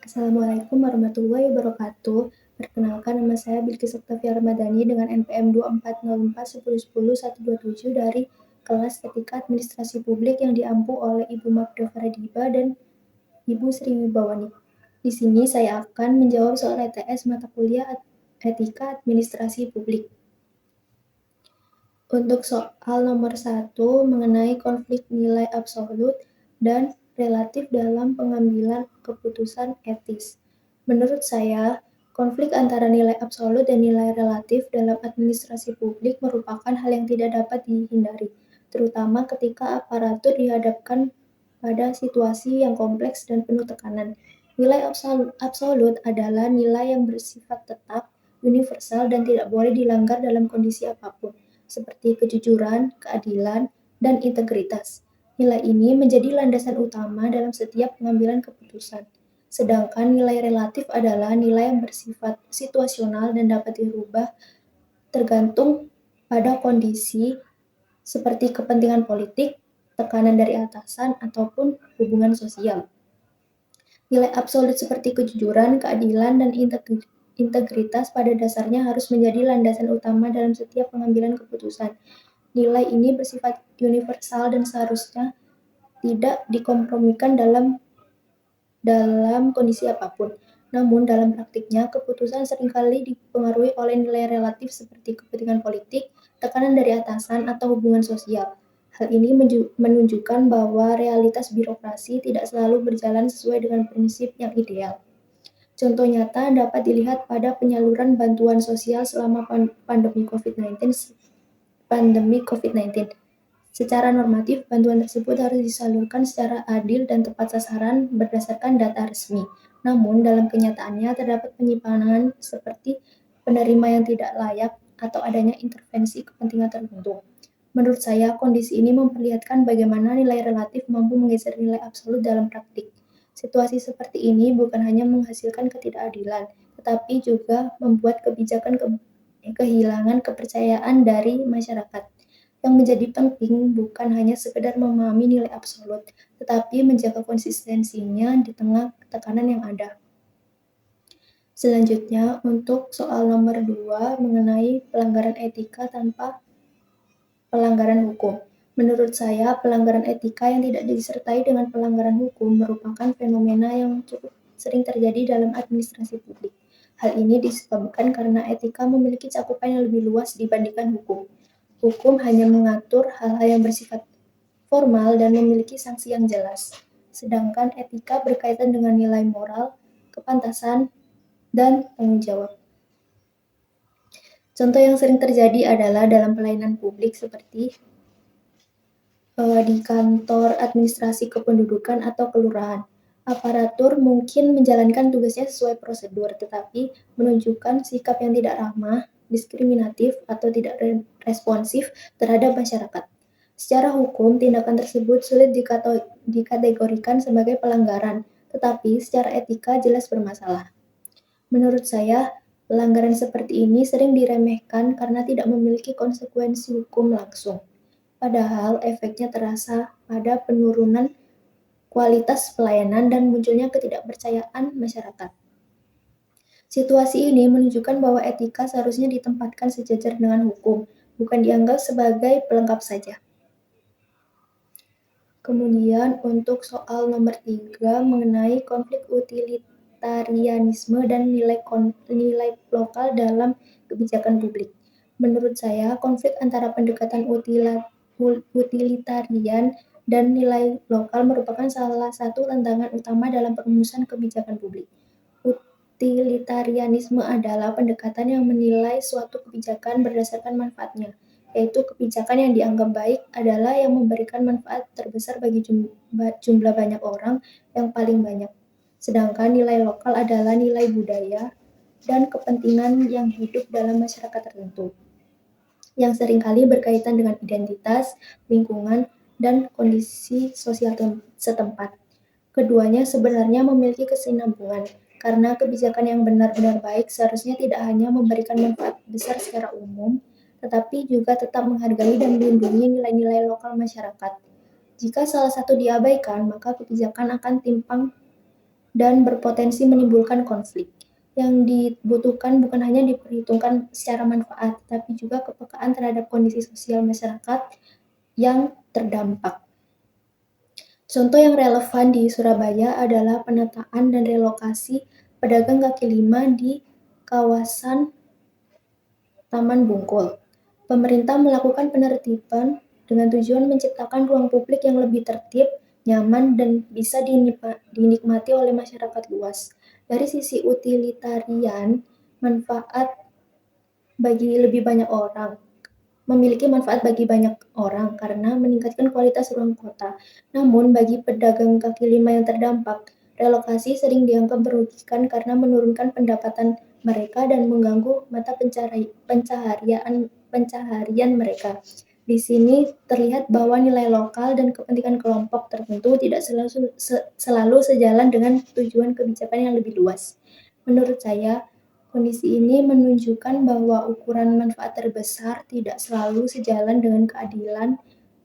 Assalamualaikum warahmatullahi wabarakatuh. Perkenalkan, nama saya Bilqis Oktavia Ramadhani dengan NPM 24041010 dari kelas Etika Administrasi Publik yang diampu oleh Ibu Mafda Faradiba dan Ibu Sri Wibawani. Di sini saya akan menjawab soal ETS mata kuliah Etika Administrasi Publik. Untuk soal nomor 1 mengenai konflik nilai absolut dan relatif dalam pengambilan keputusan etis. Menurut saya, konflik antara nilai absolut dan nilai relatif dalam administrasi publik merupakan hal yang tidak dapat dihindari, terutama ketika aparatur dihadapkan pada situasi yang kompleks dan penuh tekanan. Nilai absolut adalah nilai yang bersifat tetap, universal, dan tidak boleh dilanggar dalam kondisi apapun, seperti kejujuran, keadilan, dan integritas. Nilai ini menjadi landasan utama dalam setiap pengambilan keputusan. Sedangkan nilai relatif adalah nilai yang bersifat situasional dan dapat dirubah tergantung pada kondisi seperti kepentingan politik, tekanan dari atasan, ataupun hubungan sosial. Nilai absolut seperti kejujuran, keadilan, dan integritas pada dasarnya harus menjadi landasan utama dalam setiap pengambilan keputusan. Nilai ini bersifat universal dan seharusnya tidak dikompromikan dalam kondisi apapun. Namun dalam praktiknya, keputusan seringkali dipengaruhi oleh nilai relatif seperti kepentingan politik, tekanan dari atasan, atau hubungan sosial. Hal ini menunjukkan bahwa realitas birokrasi tidak selalu berjalan sesuai dengan prinsip yang ideal. Contoh nyata dapat dilihat pada penyaluran bantuan sosial selama pandemi COVID-19. Secara normatif, bantuan tersebut harus disalurkan secara adil dan tepat sasaran berdasarkan data resmi. Namun, dalam kenyataannya terdapat penyimpangan seperti penerima yang tidak layak atau adanya intervensi kepentingan tertentu. Menurut saya, kondisi ini memperlihatkan bagaimana nilai relatif mampu menggeser nilai absolut dalam praktik. Situasi seperti ini bukan hanya menghasilkan ketidakadilan, tetapi juga membuat kebijakan kehilangan kepercayaan dari masyarakat. Yang menjadi penting bukan hanya sekedar memahami nilai absolut, tetapi menjaga konsistensinya di tengah tekanan yang ada. Selanjutnya, untuk soal nomor 2 mengenai pelanggaran etika tanpa pelanggaran hukum. Menurut saya, pelanggaran etika yang tidak disertai dengan pelanggaran hukum merupakan fenomena yang cukup sering terjadi dalam administrasi publik. Hal ini disebabkan karena etika memiliki cakupan yang lebih luas dibandingkan hukum. Hukum hanya mengatur hal-hal yang bersifat formal dan memiliki sanksi yang jelas, sedangkan etika berkaitan dengan nilai moral, kepantasan, dan tanggung jawab. Contoh yang sering terjadi adalah dalam pelayanan publik seperti di kantor administrasi kependudukan atau kelurahan. Aparatur mungkin menjalankan tugasnya sesuai prosedur, tetapi menunjukkan sikap yang tidak ramah, diskriminatif, atau tidak responsif terhadap masyarakat. Secara hukum, tindakan tersebut sulit dikategorikan sebagai pelanggaran, tetapi secara etika jelas bermasalah. Menurut saya, pelanggaran seperti ini sering diremehkan karena tidak memiliki konsekuensi hukum langsung. Padahal efeknya terasa pada penurunan kualitas pelayanan dan munculnya ketidakpercayaan masyarakat. Situasi ini menunjukkan bahwa etika seharusnya ditempatkan sejajar dengan hukum, bukan dianggap sebagai pelengkap saja. Kemudian untuk soal nomor 3 mengenai konflik utilitarianisme dan nilai lokal dalam kebijakan publik. Menurut saya, konflik antara pendekatan utilitarian dan nilai lokal merupakan salah satu tantangan utama dalam perumusan kebijakan publik. Utilitarianisme adalah pendekatan yang menilai suatu kebijakan berdasarkan manfaatnya, yaitu kebijakan yang dianggap baik adalah yang memberikan manfaat terbesar bagi jumlah banyak orang yang paling banyak. Sedangkan nilai lokal adalah nilai budaya dan kepentingan yang hidup dalam masyarakat tertentu, yang seringkali berkaitan dengan identitas, lingkungan, dan kondisi sosial setempat. Keduanya sebenarnya memiliki kesinambungan, karena kebijakan yang benar-benar baik seharusnya tidak hanya memberikan manfaat besar secara umum, tetapi juga tetap menghargai dan melindungi nilai-nilai lokal masyarakat. Jika salah satu diabaikan, maka kebijakan akan timpang dan berpotensi menimbulkan konflik. Yang dibutuhkan bukan hanya diperhitungkan secara manfaat, tapi juga kepekaan terhadap kondisi sosial masyarakat yang terdampak. Contoh yang relevan di Surabaya adalah penataan dan relokasi pedagang kaki lima di kawasan Taman Bungkul. Pemerintah melakukan penertiban dengan tujuan menciptakan ruang publik yang lebih tertib, nyaman, dan bisa dinikmati oleh masyarakat luas. Dari sisi utilitarian, manfaat bagi lebih banyak orang memiliki manfaat bagi banyak orang karena meningkatkan kualitas ruang kota. Namun, bagi pedagang kaki lima yang terdampak, relokasi sering dianggap merugikan karena menurunkan pendapatan mereka dan mengganggu mata pencaharian mereka. Di sini terlihat bahwa nilai lokal dan kepentingan kelompok tertentu tidak selalu sejalan dengan tujuan kebijakan yang lebih luas. Menurut saya, kondisi ini menunjukkan bahwa ukuran manfaat terbesar tidak selalu sejalan dengan keadilan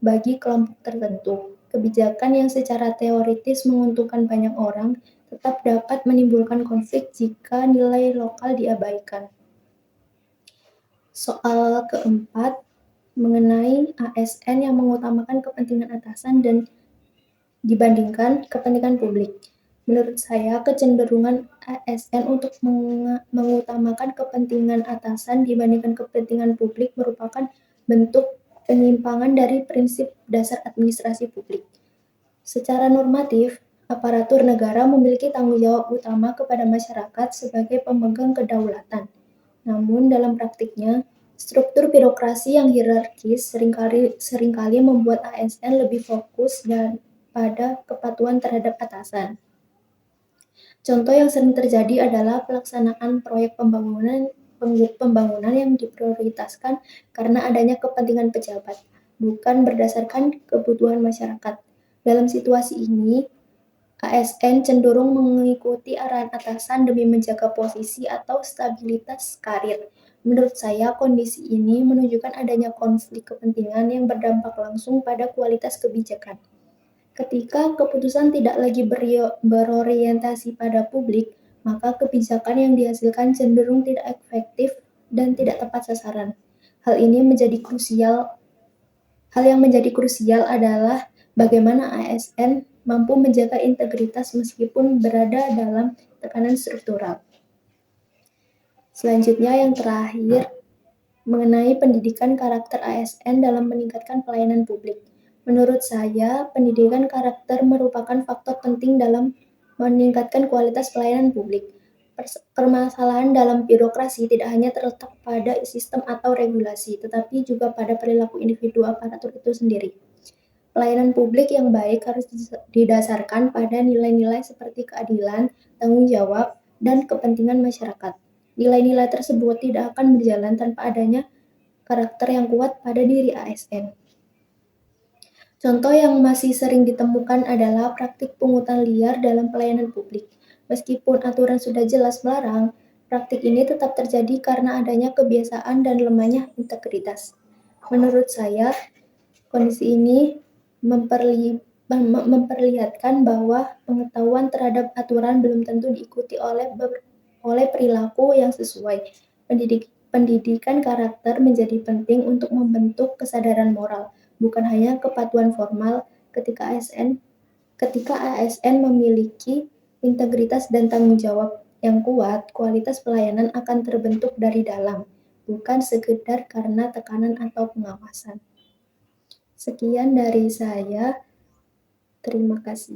bagi kelompok tertentu. Kebijakan yang secara teoritis menguntungkan banyak orang tetap dapat menimbulkan konflik jika nilai lokal diabaikan. Soal keempat, mengenai ASN yang mengutamakan kepentingan atasan dan dibandingkan kepentingan publik. Menurut saya, kecenderungan ASN untuk mengutamakan kepentingan atasan dibandingkan kepentingan publik merupakan bentuk penyimpangan dari prinsip dasar administrasi publik. Secara normatif, aparatur negara memiliki tanggung jawab utama kepada masyarakat sebagai pemegang kedaulatan. Namun, dalam praktiknya, struktur birokrasi yang hierarkis seringkali membuat ASN lebih fokus pada kepatuhan terhadap atasan. Contoh yang sering terjadi adalah pelaksanaan proyek pembangunan yang diprioritaskan karena adanya kepentingan pejabat, bukan berdasarkan kebutuhan masyarakat. Dalam situasi ini, ASN cenderung mengikuti arahan atasan demi menjaga posisi atau stabilitas karir. Menurut saya, kondisi ini menunjukkan adanya konflik kepentingan yang berdampak langsung pada kualitas kebijakan. Ketika keputusan tidak lagi berorientasi pada publik, maka kebijakan yang dihasilkan cenderung tidak efektif dan tidak tepat sasaran. Hal yang menjadi krusial adalah bagaimana ASN mampu menjaga integritas meskipun berada dalam tekanan struktural. Selanjutnya yang terakhir, mengenai pendidikan karakter ASN dalam meningkatkan pelayanan publik. Menurut saya, pendidikan karakter merupakan faktor penting dalam meningkatkan kualitas pelayanan publik. Permasalahan dalam birokrasi tidak hanya terletak pada sistem atau regulasi, tetapi juga pada perilaku individu aparatur itu sendiri. Pelayanan publik yang baik harus didasarkan pada nilai-nilai seperti keadilan, tanggung jawab, dan kepentingan masyarakat. Nilai-nilai tersebut tidak akan berjalan tanpa adanya karakter yang kuat pada diri ASN. Contoh yang masih sering ditemukan adalah praktik pungutan liar dalam pelayanan publik. Meskipun aturan sudah jelas melarang, praktik ini tetap terjadi karena adanya kebiasaan dan lemahnya integritas. Menurut saya, kondisi ini memperlihatkan bahwa pengetahuan terhadap aturan belum tentu diikuti oleh perilaku yang sesuai. Pendidikan karakter menjadi penting untuk membentuk kesadaran moral, bukan hanya kepatuhan formal. Ketika ASN memiliki integritas dan tanggung jawab yang kuat, kualitas pelayanan akan terbentuk dari dalam, bukan sekedar karena tekanan atau pengawasan. Sekian dari saya. Terima kasih.